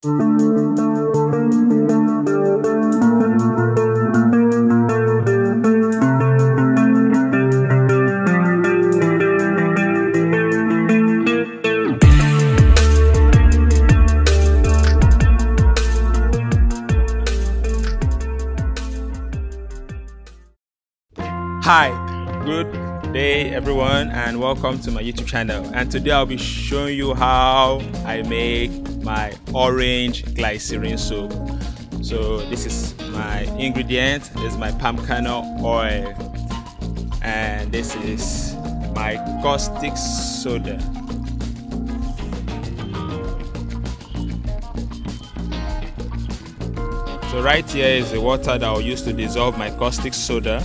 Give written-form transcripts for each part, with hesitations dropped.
Hi, good day everyone, and welcome to my YouTube channel. And today I'll be showing you how I make my orange glycerin soap. So this is my ingredient. This is my palm kernel oil, and this is my caustic soda. So right here is the water that I'll use to dissolve my caustic soda.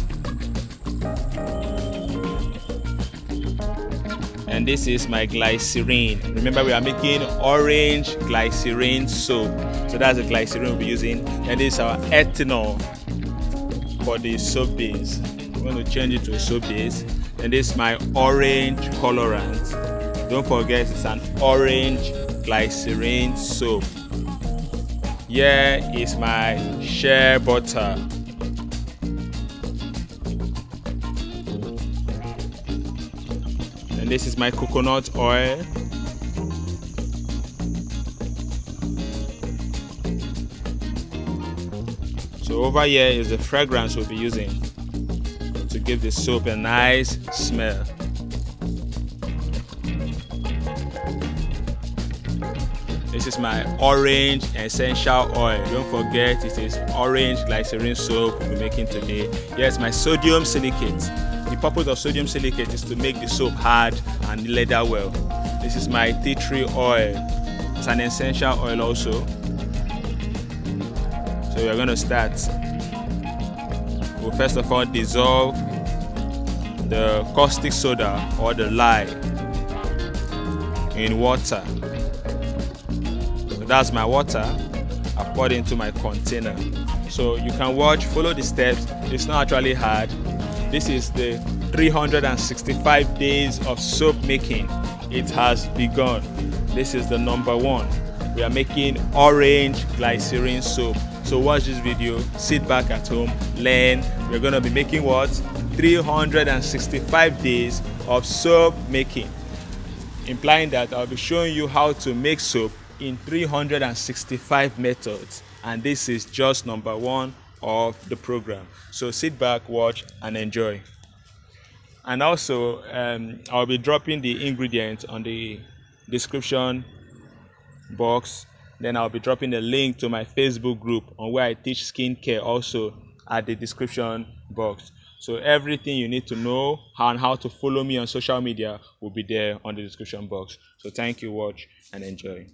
And this is my glycerine. Remember, we are making orange glycerine soap. So that's the glycerin we'll be using. And this is our ethanol for the soap base. I'm going to change it to a soap base. And this is my orange colorant. Don't forget, it's an orange glycerine soap. Here is my shea butter. And this is my coconut oil. So over here is the fragrance we'll be using to give the soap a nice smell. This is my orange essential oil. Don't forget, it is orange glycerin soap we'll be making today. Here's my sodium silicate. The purpose of sodium silicate is to make the soap hard and leather well. This is my tea tree oil. It's an essential oil also. So we're going to start. We'll first of all dissolve the caustic soda or the lye in water. So that's my water. I've poured into my container. So you can follow the steps. It's not actually hard. This is the 365 days of soap making. It has begun. This is the number one. We are making orange glycerin soap. So watch this video, sit back at home, learn. We're going to be making what? 365 days of soap making. Implying that I'll be showing you how to make soap in 365 methods. And this is just number one of the program. So sit back, watch, and enjoy. And also I'll be dropping the ingredients on the description box. Then I'll be dropping the link to my Facebook group on where I teach skincare also at the description box. So everything you need to know and how to follow me on social media will be there on the description box. So thank you, watch, and enjoy.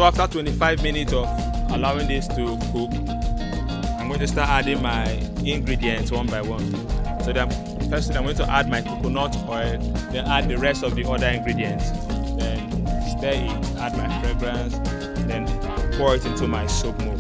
So after 25 minutes of allowing this to cook, I'm going to start adding my ingredients one by one. So first I'm going to add my coconut oil, then add the rest of the other ingredients, then stir it, add my fragrance, then pour it into my soap mold.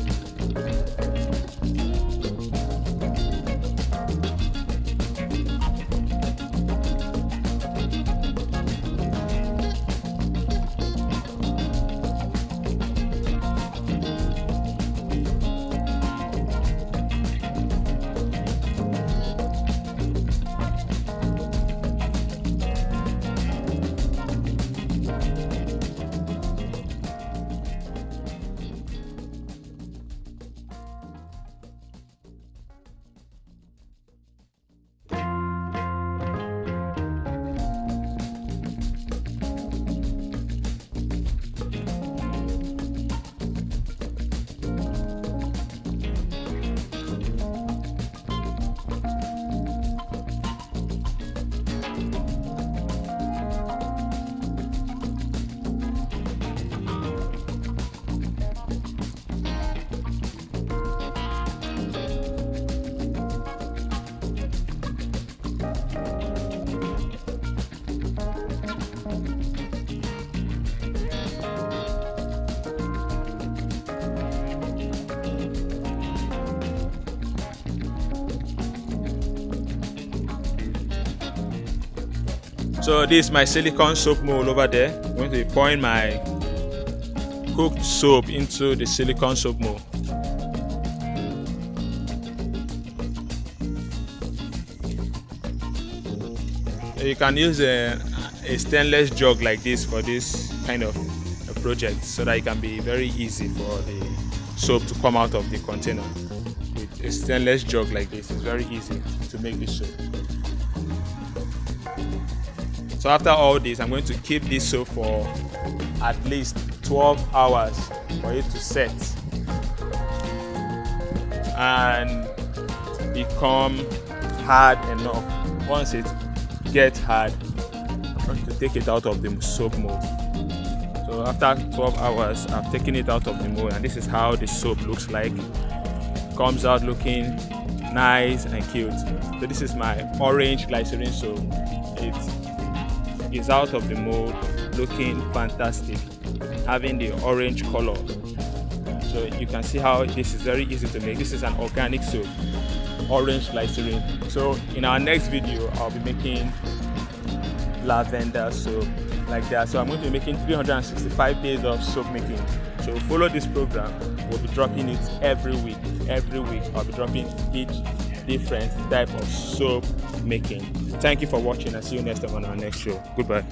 So this is my silicone soap mold over there. I'm going to be pouring my cooked soap into the silicone soap mold. You can use a stainless jug like this for this kind of a project, so that it can be very easy for the soap to come out of the container. With a stainless jug like this, it's very easy to make this soap. So after all this, I'm going to keep this soap for at least 12 hours for it to set and become hard enough. Once it gets hard, I'm going to take it out of the soap mold. So after 12 hours, I've taken it out of the mold, and this is how the soap looks like. It comes out looking nice and cute. So this is my orange glycerine soap. It's out of the mold, looking fantastic, having the orange color. So you can see how this is very easy to make. This is an organic soap, orange glycerin. So in our next video, I'll be making lavender soap like that. So I'm going to be making 365 days of soap making. So follow this program. We'll be dropping it every week. Every week I'll be dropping each different type of soap making. Thank you for watching, and see you next time on our next show. Goodbye.